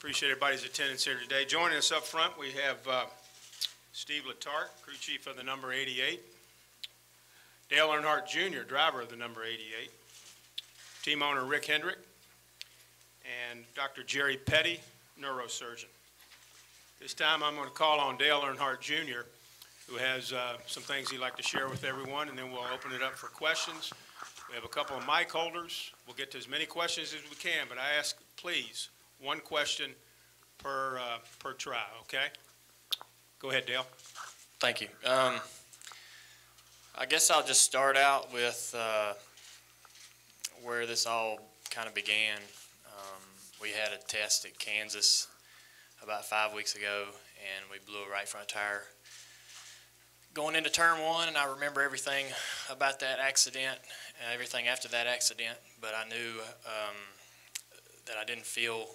Appreciate everybody's attendance here today. Joining us up front, we have Steve Letarte, crew chief of the number 88. Dale Earnhardt Jr., driver of the number 88. Team owner Rick Hendrick. And Dr. Jerry Petty, neurosurgeon. This time I'm going to call on Dale Earnhardt Jr., who has some things he'd like to share with everyone, and then we'll open it up for questions. We have a couple of mic holders. We'll get to as many questions as we can, but I ask, please, one question per try, okay? Go ahead, Dale. Thank you. I guess I'll just start out with where this all kind of began. We had a test at Kansas about 5 weeks ago, and we blew a right front tire going into turn one, and I remember everything about that accident, everything after that accident, but I knew that I didn't feel,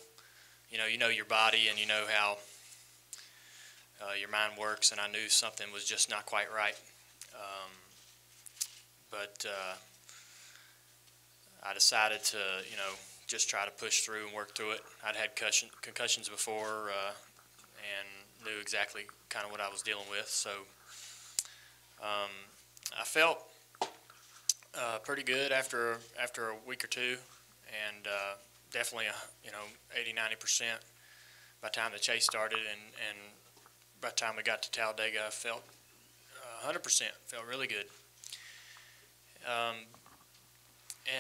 you know your body and you know how your mind works, and I knew something was just not quite right. But I decided to, just try to push through and work through it. I'd had concussions before and knew exactly kind of what I was dealing with, so I felt pretty good after a week or two, and definitely 80–90% by the time the chase started, and by the time we got to Talladega I felt 100%, felt really good.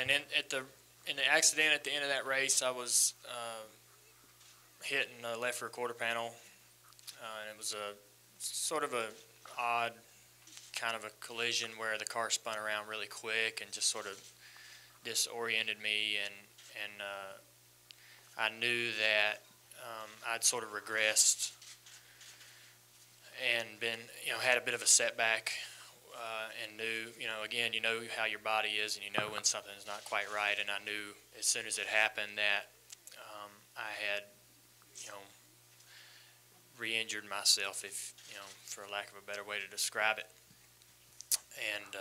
And in the accident at the end of that race, I was hit in the left rear quarter panel, and it was a sort of a odd kind of a collision where the car spun around really quick and just sort of disoriented me, and I knew that I'd sort of regressed and been, had a bit of a setback, and knew, again, you know how your body is, and you know when something's not quite right, and I knew as soon as it happened that I had, re-injured myself, if, for lack of a better way to describe it. And,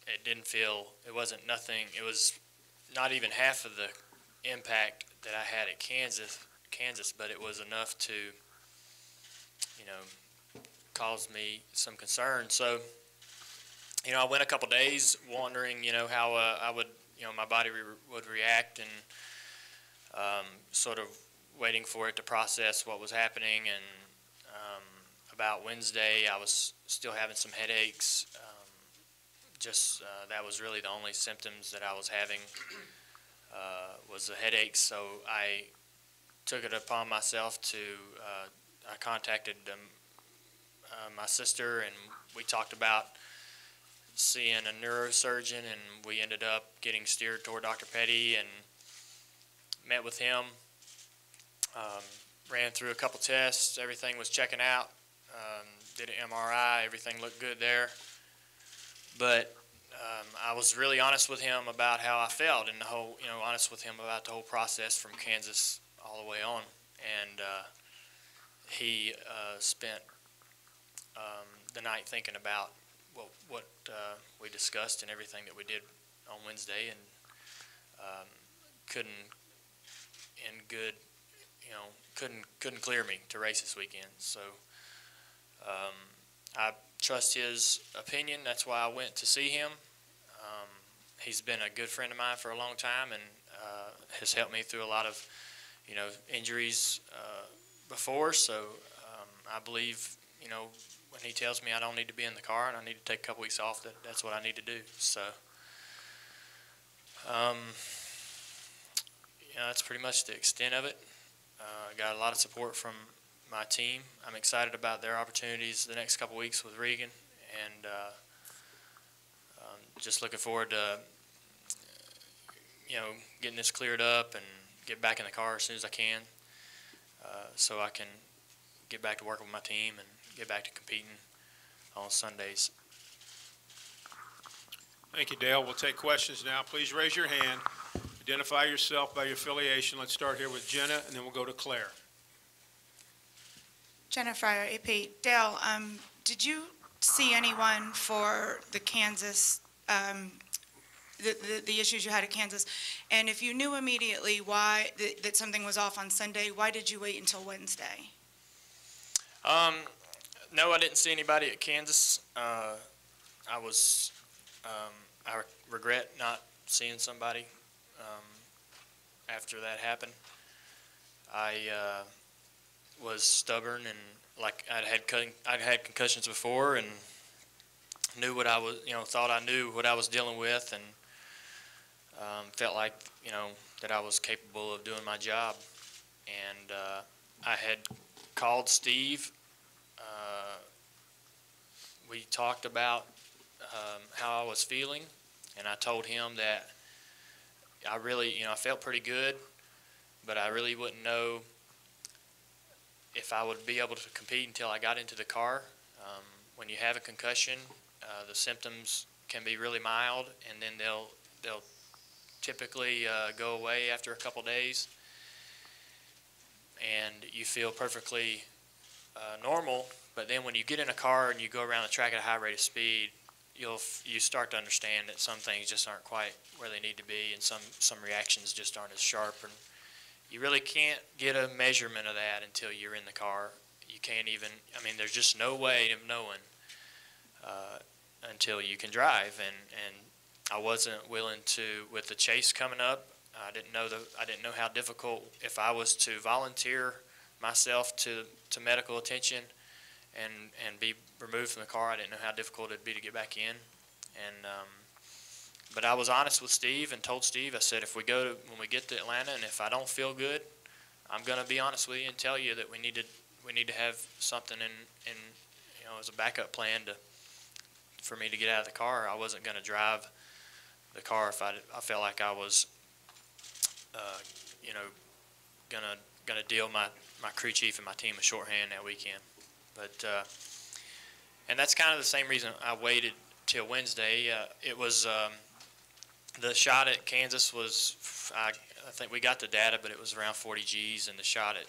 it didn't feel, it wasn't nothing, it was not even half of the impact that I had at Kansas, but it was enough to, cause me some concern. So, I went a couple days wondering, how I would, my body would react, and sort of waiting for it to process what was happening. And about Wednesday, I was still having some headaches. That was really the only symptoms that I was having, was the headaches. So I took it upon myself to, I contacted my sister, and we talked about seeing a neurosurgeon, and we ended up getting steered toward Dr. Petty and met with him. Ran through a couple tests, everything was checking out. Did an MRI, everything looked good there. But I was really honest with him about how I felt, and the whole, honest with him about the whole process from Kansas all the way on. And he spent the night thinking about what we discussed and everything that we did on Wednesday, and couldn't clear me to race this weekend. So I trust his opinion. That's why I went to see him. He's been a good friend of mine for a long time, and has helped me through a lot of injuries before. So I believe, when he tells me I don't need to be in the car and I need to take a couple weeks off, that's what I need to do. So that's pretty much the extent of it. I got a lot of support from my team. I'm excited about their opportunities the next couple weeks with Regan, and just looking forward to getting this cleared up and get back in the car as soon as I can, so I can get back to working with my team and get back to competing on Sundays. Thank you, Dale. We'll take questions now. Please raise your hand. Identify yourself by your affiliation. Let's start here with Jenna, and then we'll go to Claire. Jenna Fryer, AP. Dale, did you see anyone for the Kansas the issues you had at Kansas. And if you knew immediately why, that something was off on Sunday, why did you wait until Wednesday? No, I didn't see anybody at Kansas. I regret not seeing somebody after that happened. I was stubborn, and like I'd had concussions before, and knew what I was, thought I knew what I was dealing with, and felt like, that I was capable of doing my job. And I had called Steve. We talked about how I was feeling, and I told him that I really, I felt pretty good, but I really wouldn't know if I would be able to compete until I got into the car. When you have a concussion, the symptoms can be really mild, and then they'll typically go away after a couple days, and you feel perfectly normal. But then when you get in a car and you go around the track at a high rate of speed, you start to understand that some things just aren't quite where they need to be, and some reactions just aren't as sharp. And you really can't get a measurement of that until you're in the car. You can't even, there's just no way of knowing until you can drive. And I wasn't willing to, with the chase coming up, I didn't know how difficult, if I was to volunteer myself to medical attention and be removed from the car, I didn't know how difficult it'd be to get back in. And but I was honest with Steve and told Steve, I said, when we get to Atlanta, and if I don't feel good, I'm going to be honest with you and tell you that we need to have something in as a backup plan for me to get out of the car. I wasn't going to drive the car if I felt like I was gonna deal my crew chief and my team a shorthand that weekend. But and that's kind of the same reason I waited till Wednesday. It was the shot at Kansas was, I think we got the data, but it was around 40 G's, and the shot at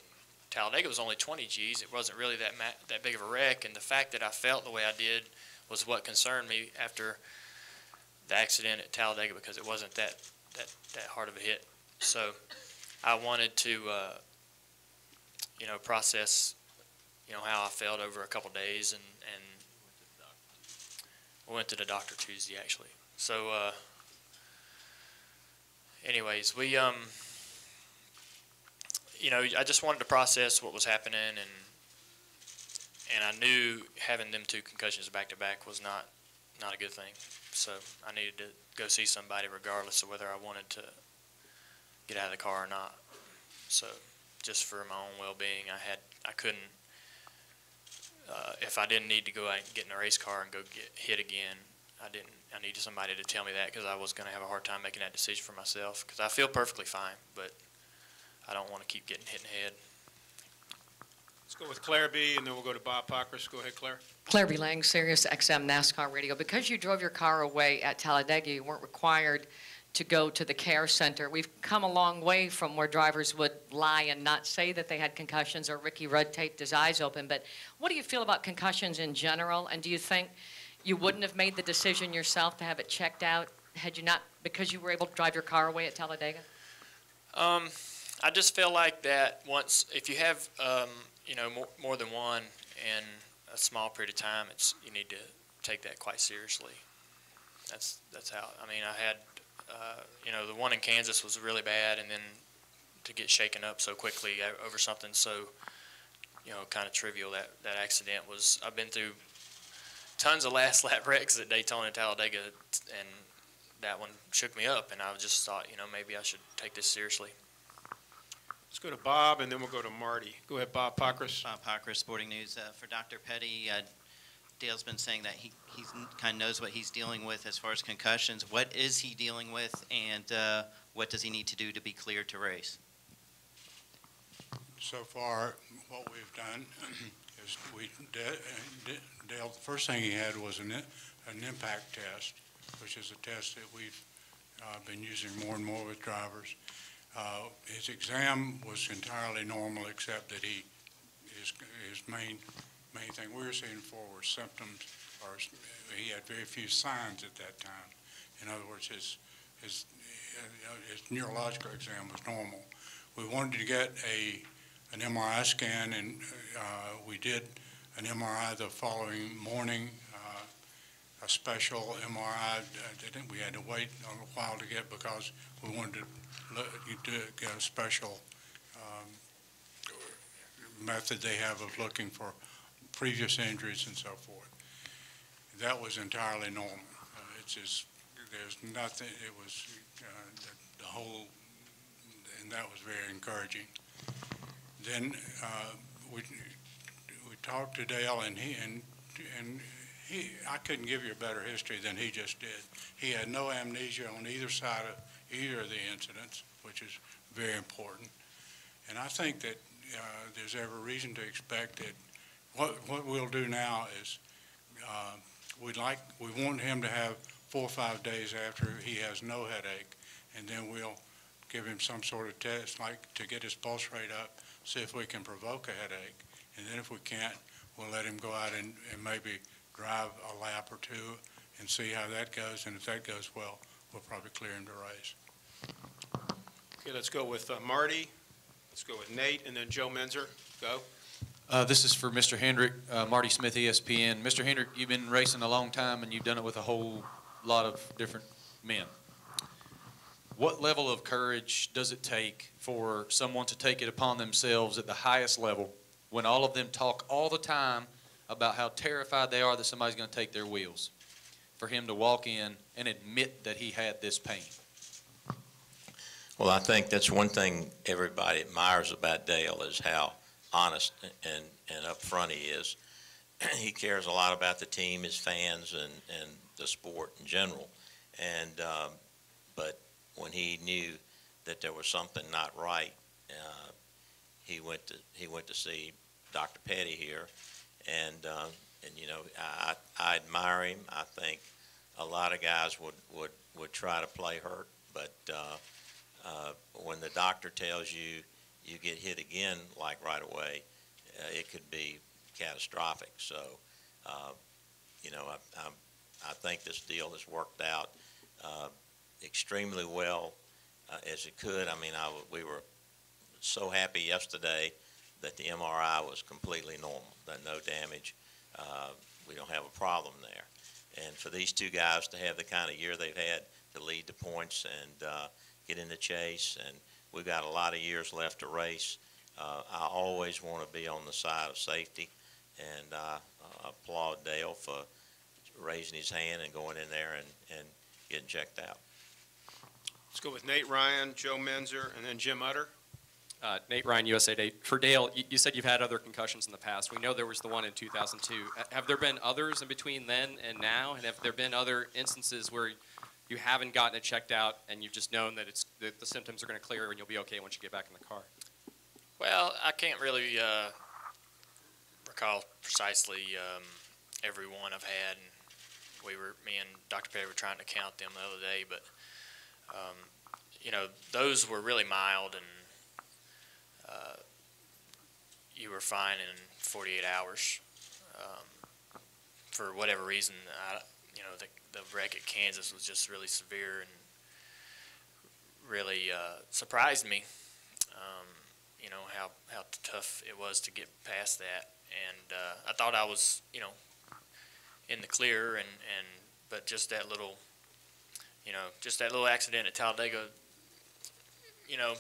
Talladega was only 20 G's. It wasn't really that big of a wreck, and the fact that I felt the way I did was what concerned me after the accident at Talladega, because it wasn't that hard of a hit. So I wanted to process how I felt over a couple days, and we went to the doctor Tuesday actually. So anyways, we I just wanted to process what was happening, and I knew having them two concussions back to back was not a good thing. So I needed to go see somebody regardless of whether I wanted to get out of the car or not. So just for my own well-being, I couldn't, if I didn't need to go out and get in a race car and go get hit again, I needed somebody to tell me that, because I was going to have a hard time making that decision for myself, because I feel perfectly fine, but I don't want to keep getting hit in the head. Let's go with Claire B., and then we'll go to Bob Pockris. Go ahead, Claire. Claire B. Lang, Sirius XM NASCAR Radio. Because you drove your car away at Talladega, you weren't required to go to the care center. We've come a long way from where drivers would lie and not say that they had concussions, or Ricky Rudd taped his eyes open. But what do you feel about concussions in general? And do you think you wouldn't have made the decision yourself to have it checked out had you not, because you were able to drive your car away at Talladega? I just feel like that if you have more than one in a small period of time, you need to take that quite seriously. That's how, I had the one in Kansas was really bad, and then to get shaken up so quickly over something so kind of trivial, that accident was. I've been through tons of last lap wrecks at Daytona and Talladega, and that one shook me up, and I just thought, maybe I should take this seriously. Let's go to Bob, and then we'll go to Marty. Go ahead, Bob Pockris. Bob Pockris, Sporting News. For Dr. Petty, Dale's been saying that he kind of knows what he's dealing with as far as concussions. What is he dealing with, and what does he need to do to be cleared to race? So far, what we've done is Dale, the first thing he had was an impact test, which is a test that we've been using more and more with drivers. His exam was entirely normal, except that his main thing we were seeing for were symptoms, or he had very few signs at that time. In other words, his his neurological exam was normal. We wanted to get an MRI scan, and we did an MRI the following morning, a special MRI that we had to wait a while to get because we wanted to get a special method they have of looking for previous injuries and so forth. That was entirely normal. It's just, there's nothing, it was the whole, and that was very encouraging. Then we talked to Dale, and he, I couldn't give you a better history than he just did. He had no amnesia on either side of either of the incidents, which is very important. And I think that there's every reason to expect that what we'll do now is we want him to have 4 or 5 days after he has no headache, and then we'll give him some sort of test, like to get his pulse rate up, see if we can provoke a headache. And then if we can't, we'll let him go out and maybe drive a lap or two and see how that goes. And if that goes well, we'll probably clear him to race. Okay, let's go with Marty. Let's go with Nate, and then Joe Menzer. Go. This is for Mr. Hendrick, Marty Smith, ESPN. Mr. Hendrick, you've been racing a long time, and you've done it with a whole lot of different men. What level of courage does it take for someone to take it upon themselves at the highest level when all of them talk all the time about how terrified they are that somebody's going to take their wheels, for him to walk in and admit that he had this pain? Well, I think that's one thing everybody admires about Dale is how honest and upfront he is. He cares a lot about the team, his fans, and the sport in general. And but when he knew that there was something not right, he went to see Dr. Petty here, and you know, I admire him. I think a lot of guys would try to play hurt, but when the doctor tells you you get hit again, like right away, it could be catastrophic. So, you know, I think this deal has worked out extremely well as it could. I mean, we were so happy yesterday that the MRI was completely normal, that no damage. We don't have a problem there. And for these two guys to have the kind of year they've had to lead the points and get in the chase, and we've got a lot of years left to race. I always want to be on the side of safety, and I applaud Dale for raising his hand and going in there and getting checked out. Let's go with Nate Ryan, Joe Menzer, and then Jim Utter. Nate Ryan, USA Today. For Dale, you said you've had other concussions in the past. We know there was the one in 2002. Have there been others in between then and now? And have there been other instances where you haven't gotten it checked out and you've just known that the symptoms are going to clear and you'll be okay once you get back in the car? Well, I can't really recall precisely every one I've had. Me and Dr. Petty were trying to count them the other day, but you know, those were really mild, and you were fine in 48 hours. For whatever reason, you know, the wreck at Kansas was just really severe and really surprised me. You know, how tough it was to get past that, and I thought I was, you know, in the clear, but just that little, you know, just that little accident at Talladega, you know,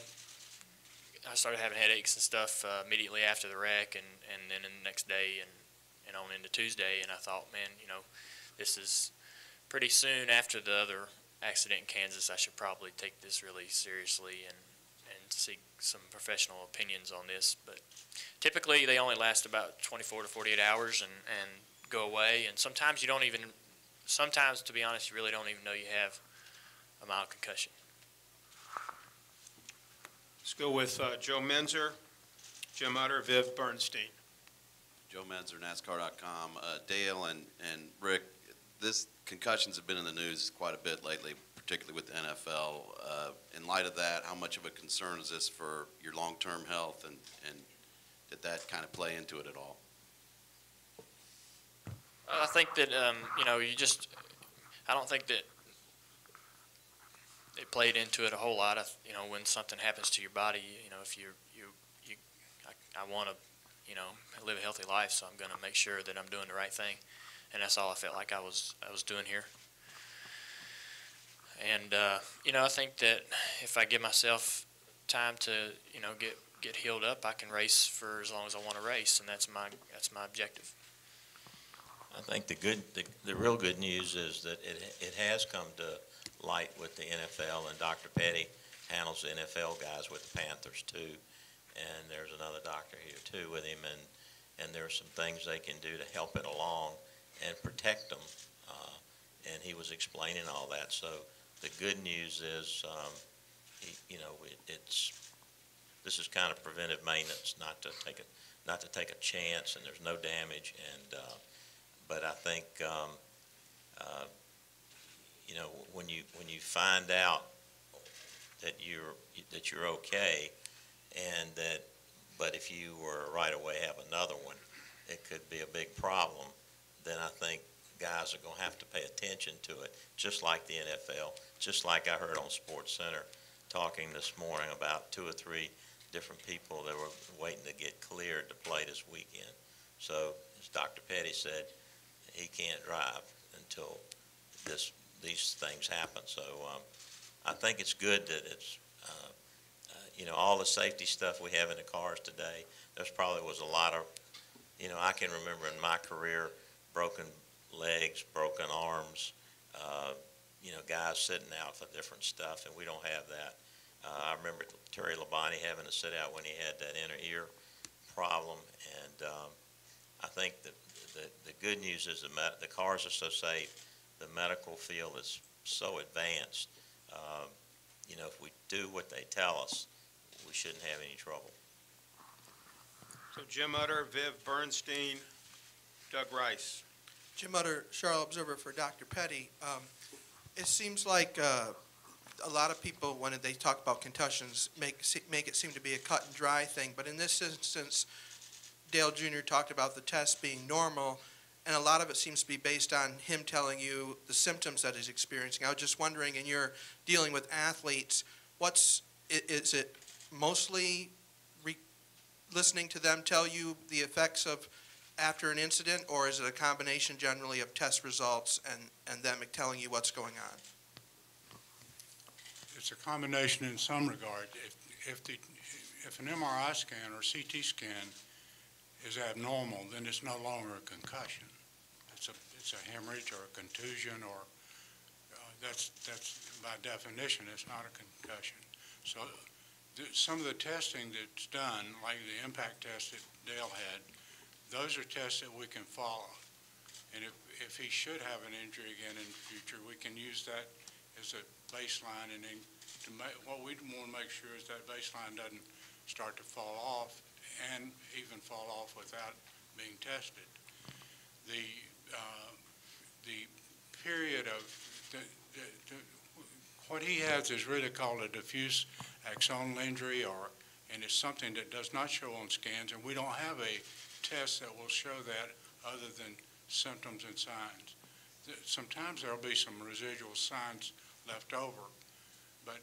I started having headaches and stuff immediately after the wreck, and then the next day and on into Tuesday, and I thought, man, you know, this is pretty soon after the other accident in Kansas. I should probably take this really seriously and seek some professional opinions on this. But typically they only last about 24 to 48 hours and go away, and sometimes you don't even, sometimes, to be honest, you really don't even know you have a mild concussion. Let's go with Joe Menzer, Jim Utter, Viv Bernstein. Joe Menzer, NASCAR.com. Dale and Rick, this concussions have been in the news quite a bit lately, particularly with the NFL. In light of that, how much of a concern is this for your long-term health, and did that kind of play into it at all? I think that, you know, I don't think that it played into it a whole lot. When something happens to your body, if I want to, live a healthy life, so I'm going to make sure that I'm doing the right thing, and that's all I felt like I was doing here. And I think that if I give myself time to, get healed up, I can race for as long as I want to race, and that's my objective. I think the real good news is that it has come to light with the NFL, and Dr. Petty handles the NFL guys with the Panthers too, and there's another doctor here too with him, and there are some things they can do to help it along and protect them, and he was explaining all that. So the good news is, this is kind of preventive maintenance, not to take a chance, and there's no damage, and but I think when you find out that you're okay, but if you were right away have another one, it could be a big problem. Then I think guys are going to have to pay attention to it, just like the NFL, just like I heard on Sports Center talking this morning about 2 or 3 different people that were waiting to get cleared to play this weekend. So, as Dr. Petty said, he can't drive until these things happen. So I think it's good that it's, all the safety stuff we have in the cars today. There's probably was a lot of, I can remember in my career, broken legs, broken arms, guys sitting out for different stuff, and we don't have that. I remember Terry Labonte having to sit out when he had that inner ear problem, and I think that the good news is the cars are so safe, the medical field is so advanced. If we do what they tell us, we shouldn't have any trouble. So Jim Utter, Viv Bernstein, Doug Rice. Jim Utter, Charlotte Observer for Dr. Petty. It seems like a lot of people, when they talk about concussions, make it seem to be a cut and dry thing. But in this instance, Dale Jr. talked about the test being normal, and a lot of it seems to be based on him telling you the symptoms that he's experiencing. I was just wondering, in your dealing with athletes, is it mostly listening to them tell you the effects of after an incident, or is it a combination generally of test results and them telling you what's going on? It's a combination in some regard. If an MRI scan or CT scan is abnormal, then it's no longer a concussion. It's a hemorrhage or a contusion, or that's by definition, it's not a concussion. So some of the testing that's done, like the impact test that Dale had, those are tests that we can follow. And if he should have an injury again in the future, we can use that as a baseline, and then what we want to make sure is that baseline doesn't start to fall off, and even fall off without being tested. The period of what he has is really called a diffuse axonal injury, and it's something that does not show on scans, and we don't have a test that will show that other than symptoms and signs. Sometimes there'll be some residual signs left over, but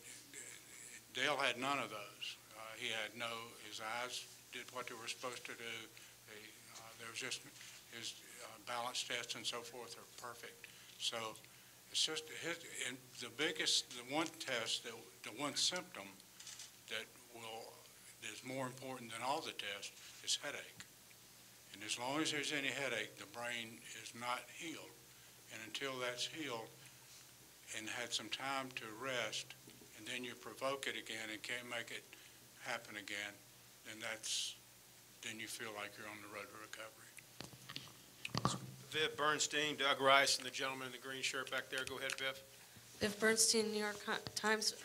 Dale had none of those. He had his eyes did what they were supposed to do. There was just his balance tests and so forth are perfect. So it's just the one test, the one symptom that is more important than all the tests is headache. And as long as there's any headache, the brain is not healed. And until that's healed and had some time to rest, and then you provoke it again and can't make it happen again, then you feel like you're on the road to recovery. Viv Bernstein, Doug Rice, and the gentleman in the green shirt back there. Go ahead, Viv. Viv Bernstein, New York Times.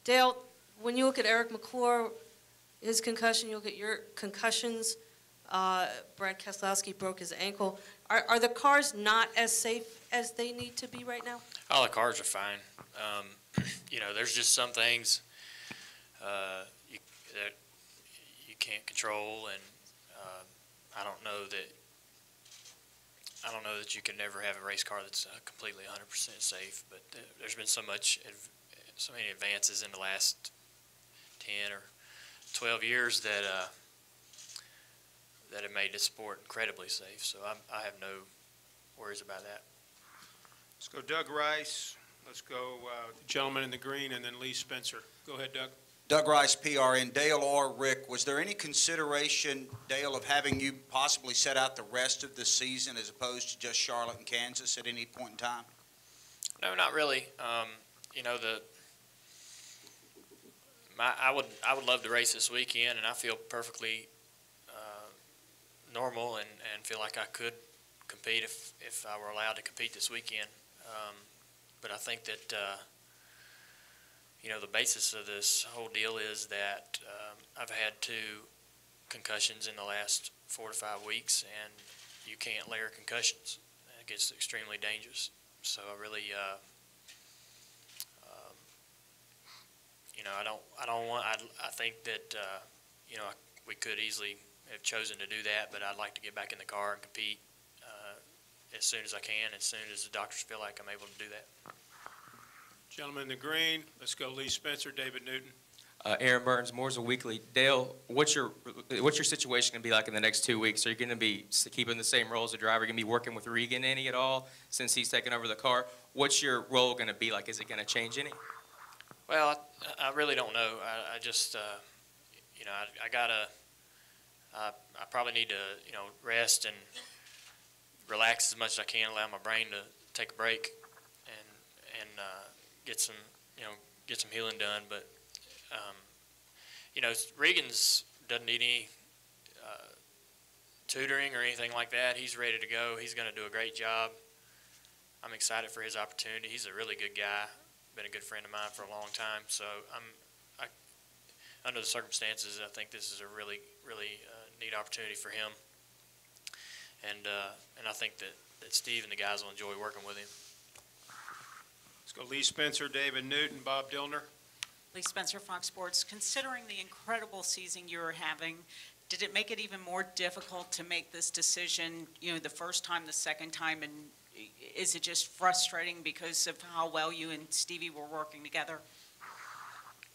Dale, when you look at Eric McClure, his concussion, you look at your concussions, Brad Keselowski broke his ankle. Are the cars not as safe as they need to be right now? All the cars are fine. There's just some things that you can't control, and I don't know that you can never have a race car that's completely 100% safe. But there's been so much many advances in the last 10 or 12 years that that have made this sport incredibly safe. So I have no worries about that. Let's go Doug Rice. Let's go the gentleman in the green, and then Lee Spencer. Go ahead, Doug. Doug Rice, PRN. Dale or Rick, was there any consideration, Dale, of having you possibly set out the rest of the season as opposed to just Charlotte and Kansas at any point in time? No, not really. You know, I would love to race this weekend, and I feel perfectly normal and feel like I could compete if I were allowed to compete this weekend. But I think that you know, the basis of this whole deal is that I've had 2 concussions in the last 4 to 5 weeks, and you can't layer concussions. It gets extremely dangerous. So I really, you know, I think that, you know, we could easily have chosen to do that, but I'd like to get back in the car and compete as soon as I can, as soon as the doctors feel like I'm able to do that. Gentleman in the green. Let's go Lee Spencer, David Newton. Aaron Burns, Mooresville Weekly. Dale, what's your situation going to be like in the next 2 weeks? Are you going to be keeping the same role as a driver? Are you going to be working with Regan any at all since he's taken over the car? What's your role going to be like? Is it going to change any? Well, I really don't know. I just, you know, I probably need to, you know, rest and relax as much as I can, allow my brain to take a break and get some healing done. But you know, Regan's doesn't need any tutoring or anything like that. He's ready to go. He's going to do a great job. I'm excited for his opportunity. He's a really good guy. Been a good friend of mine for a long time. So under the circumstances, I think this is a really neat opportunity for him. And I think that Steve and the guys will enjoy working with him. Let's go Lee Spencer, David Newton, Bob Dillner. Lee Spencer, Fox Sports. Considering the incredible season you were having, did it make it even more difficult to make this decision, you know, the first time, the second time, and is it just frustrating because of how well you and Stevie were working together?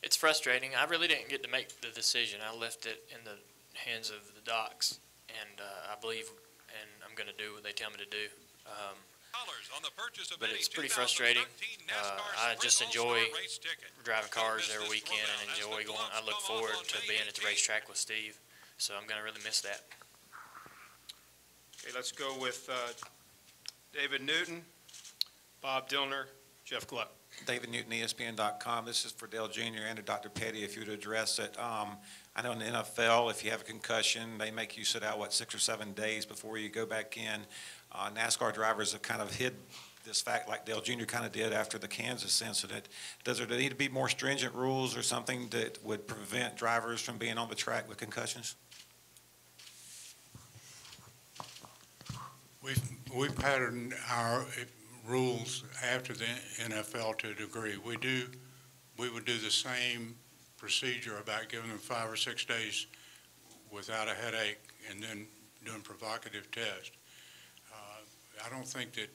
It's frustrating. I really didn't get to make the decision. I left it in the hands of the docs, and I believe, and I'm going to do what they tell me to do. But it's pretty frustrating. I just enjoy driving cars every weekend and enjoy going. I look forward to being at the racetrack with Steve, so I'm going to really miss that. Okay, let's go with David Newton, Bob Dillner, Jeff Gluck. David Newton, ESPN.com. This is for Dale Jr. and to Dr. Petty, if you would address it. I know in the NFL, if you have a concussion, they make you sit out, 6 or 7 days before you go back in. NASCAR drivers have kind of hid this fact like Dale Jr. kind of did after the Kansas incident. Does there need to be more stringent rules or something that would prevent drivers from being on the track with concussions? We've patterned our rules after the NFL to a degree. We would do the same procedure about giving them 5 or 6 days without a headache and then doing provocative tests. I don't think that,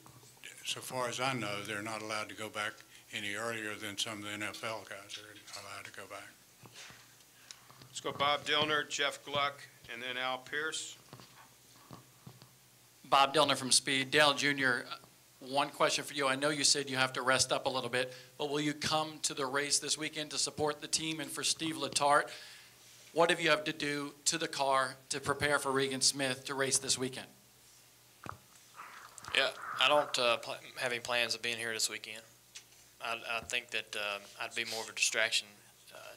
so far as I know, they're not allowed to go back any earlier than some of the NFL guys are allowed to go back. Let's go Bob Dillner, Jeff Gluck, and then Al Pierce. Bob Dillner from Speed. Dale Jr., one question for you. I know you said you have to rest up a little bit, but will you come to the race this weekend to support the team? And for Steve Letarte, what have you have to do to the car to prepare for Regan Smith to race this weekend? Yeah, I don't have any plans of being here this weekend. I think that I'd be more of a distraction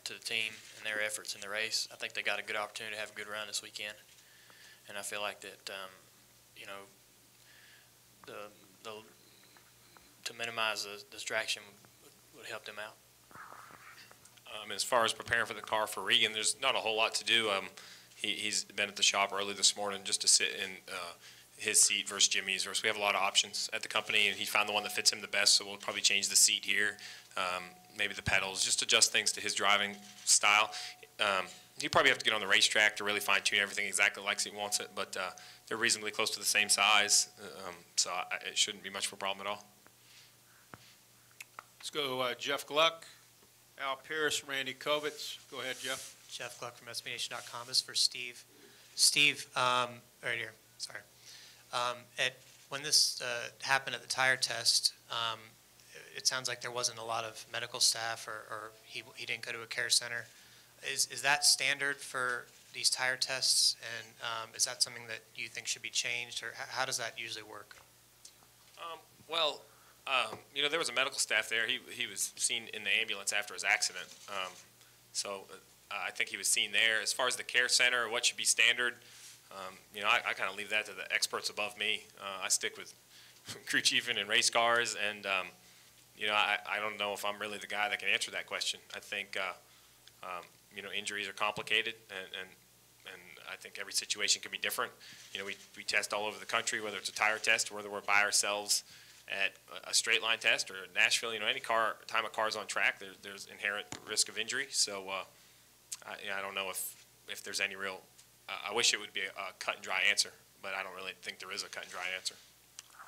to the team and their efforts in the race. I think they got a good opportunity to have a good run this weekend, and I feel like that, you know, to minimize the distraction would help them out. As far as preparing for the car for Regan, there's not a whole lot to do. He's been at the shop early this morning just to sit in his seat versus Jimmy's. We have a lot of options at the company, and he found the one that fits him the best, so we'll probably change the seat here, maybe the pedals, just adjust things to his driving style. He'd probably have to get on the racetrack to really fine-tune everything exactly like he wants it, but they're reasonably close to the same size, so it shouldn't be much of a problem at all. Let's go Jeff Gluck, Al Pierce, Randy Kovitz. Go ahead, Jeff. Jeff Gluck from SBNation.com. This is for Steve. Steve, right here, sorry. When this happened at the tire test, it sounds like there wasn't a lot of medical staff, or he didn't go to a care center. Is that standard for these tire tests, and is that something that you think should be changed, or how does that usually work? There was a medical staff there. He was seen in the ambulance after his accident. I think he was seen there. As far as the care center, what should be standard, I kind of leave that to the experts above me. I stick with crew chiefing and race cars, and I don't know if I'm really the guy that can answer that question. I think injuries are complicated, and I think every situation can be different. We test all over the country, whether it's a tire test or whether we're by ourselves at a straight line test or at Nashville. Any time a car's on track, there's inherent risk of injury. So I don't know if there's any real. I wish it would be a cut and dry answer, but I don't really think there is a cut and dry answer.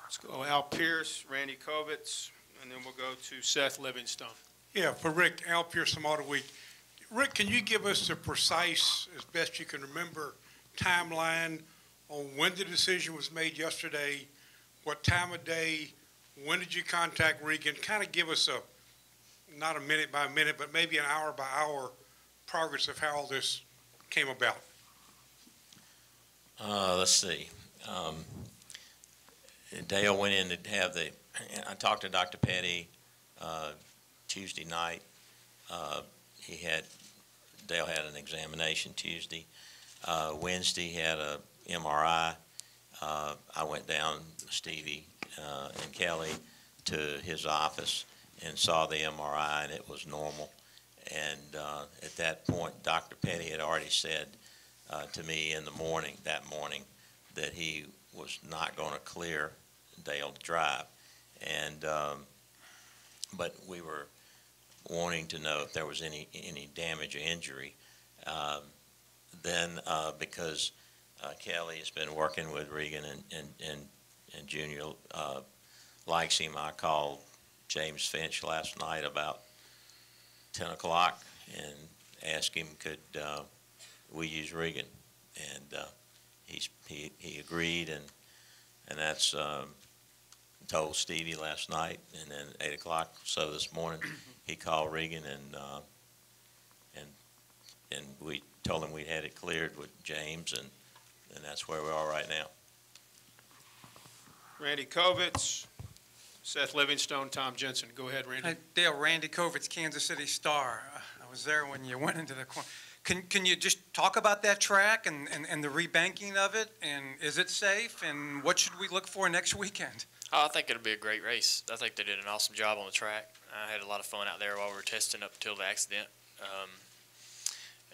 Let's go Al Pierce, Randy Kovitz, and then we'll go to Seth Livingstone. Yeah, for Rick, Al Pierce from Auto Week. Rick, can you give us the precise, as best you can remember, timeline on when the decision was made yesterday, what time of day, when did you contact Regan? Kind of give us not a minute by minute, but maybe an hour by hour progress of how all this came about. Let's see. Dale went in to have I talked to Dr. Petty Tuesday night. Dale had an examination Tuesday. Wednesday he had a MRI. I went down, Stevie and Kelly, to his office and saw the MRI, and it was normal. And at that point, Dr. Petty had already said to me that morning, that he was not going to clear Dale to drive. And but we were wanting to know if there was any damage or injury. Then because Kelly has been working with Regan and Junior likes him, I called James Finch last night about 10 o'clock and asked him could we use Regan, and he agreed, and that's told Stevie last night, and then 8 o'clock or so this morning he called Regan, and we told him we had it cleared with James, and that's where we are right now. Randy Kovitz, Seth Livingstone, Tom Jensen. Go ahead, Randy. Hi, Dale, Randy Kovitz, Kansas City Star. I was there when you went into the corner. Can you just talk about that track and the rebanking of it, and is it safe, and what should we look for next weekend? I think it'll be a great race. I think they did an awesome job on the track. I had a lot of fun out there while we were testing up until the accident.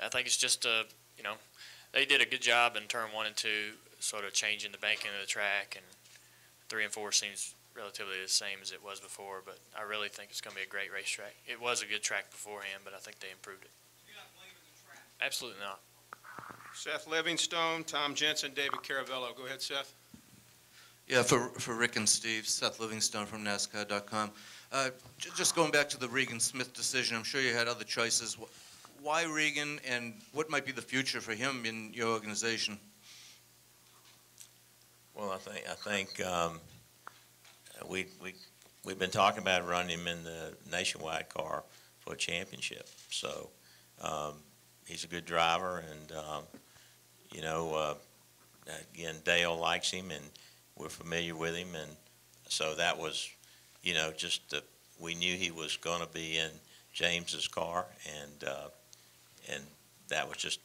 I think it's just, they did a good job in turn 1 and 2, sort of changing the banking of the track, and 3 and 4 seems relatively the same as it was before, but I really think it's going to be a great racetrack. It was a good track beforehand, but I think they improved it. You're not blaming the track? Absolutely not. Seth Livingstone, Tom Jensen, David Caravello. Go ahead, Seth. Yeah, for Rick and Steve, Seth Livingstone from NASCAR.com. Just going back to the Regan-Smith decision, I'm sure you had other choices. Why Regan, and what might be the future for him in your organization? Well, I think we've been talking about running him in the nationwide car for a championship. So he's a good driver, and again, Dale likes him, and we're familiar with him, and so that was, we knew he was going to be in James's car, and that was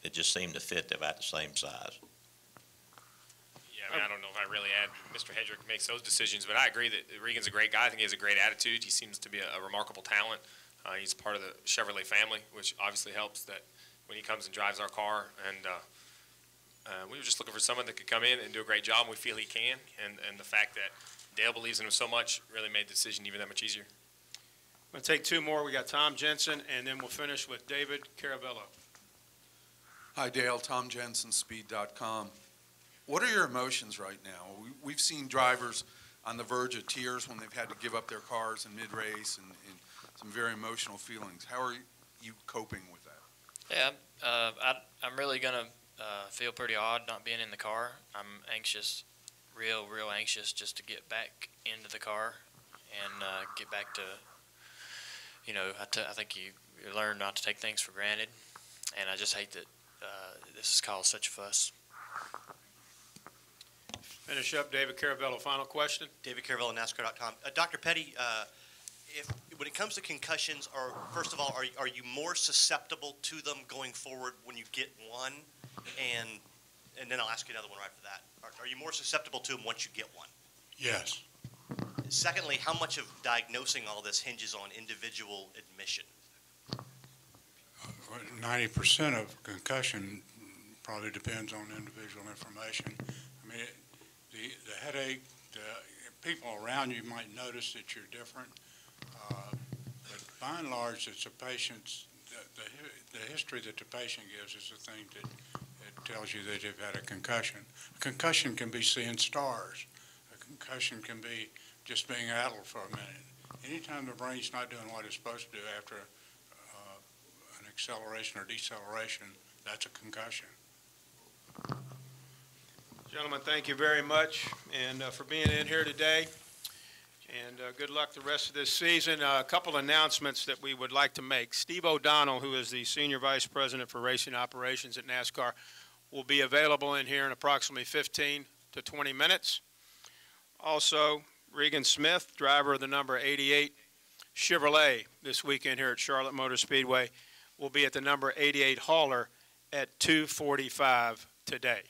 it just seemed to fit about the same size. I don't know if I really add. Mr. Hendrick makes those decisions, but I agree that Regan's a great guy. I think he has a great attitude. He seems to be a remarkable talent. He's part of the Chevrolet family, which obviously helps that when he comes and drives our car. And we were just looking for someone that could come in and do a great job, and we feel he can. And the fact that Dale believes in him so much really made the decision even that much easier. I'm going to take 2 more. We got Tom Jensen, and then we'll finish with David Caravello. Hi, Dale. Tom Jensen, Speed.com. What are your emotions right now? We've seen drivers on the verge of tears when they've had to give up their cars in mid-race and some very emotional feelings. How are you coping with that? Yeah, I'm really gonna feel pretty odd not being in the car. I'm anxious, real anxious, just to get back into the car and get back to, you know, I think you learn not to take things for granted, and I just hate that this has caused such a fuss. Finish up, David Caravello. Final question. David Caravello, NASCAR.com. Dr. Petty, when it comes to concussions, first of all, are you more susceptible to them going forward when you get one? And then I'll ask you another one right after that. Are you more susceptible to them once you get one? Yes. Secondly, how much of diagnosing all this hinges on individual admission? 90% of concussion probably depends on individual information. I mean, the headache, the people around you might notice that you're different, but by and large, it's a patient's, the history that the patient gives is the thing that tells you that they've had a concussion. A concussion can be seeing stars. A concussion can be just being addled for a minute. Anytime the brain's not doing what it's supposed to do after an acceleration or deceleration, that's a concussion. Gentlemen, thank you very much and for being in here today. And good luck the rest of this season. A couple announcements that we would like to make. Steve O'Donnell, who is the Senior Vice President for Racing Operations at NASCAR, will be available in here in approximately 15 to 20 minutes. Also, Regan Smith, driver of the number 88 Chevrolet this weekend here at Charlotte Motor Speedway, will be at the number 88 hauler at 2:45 today.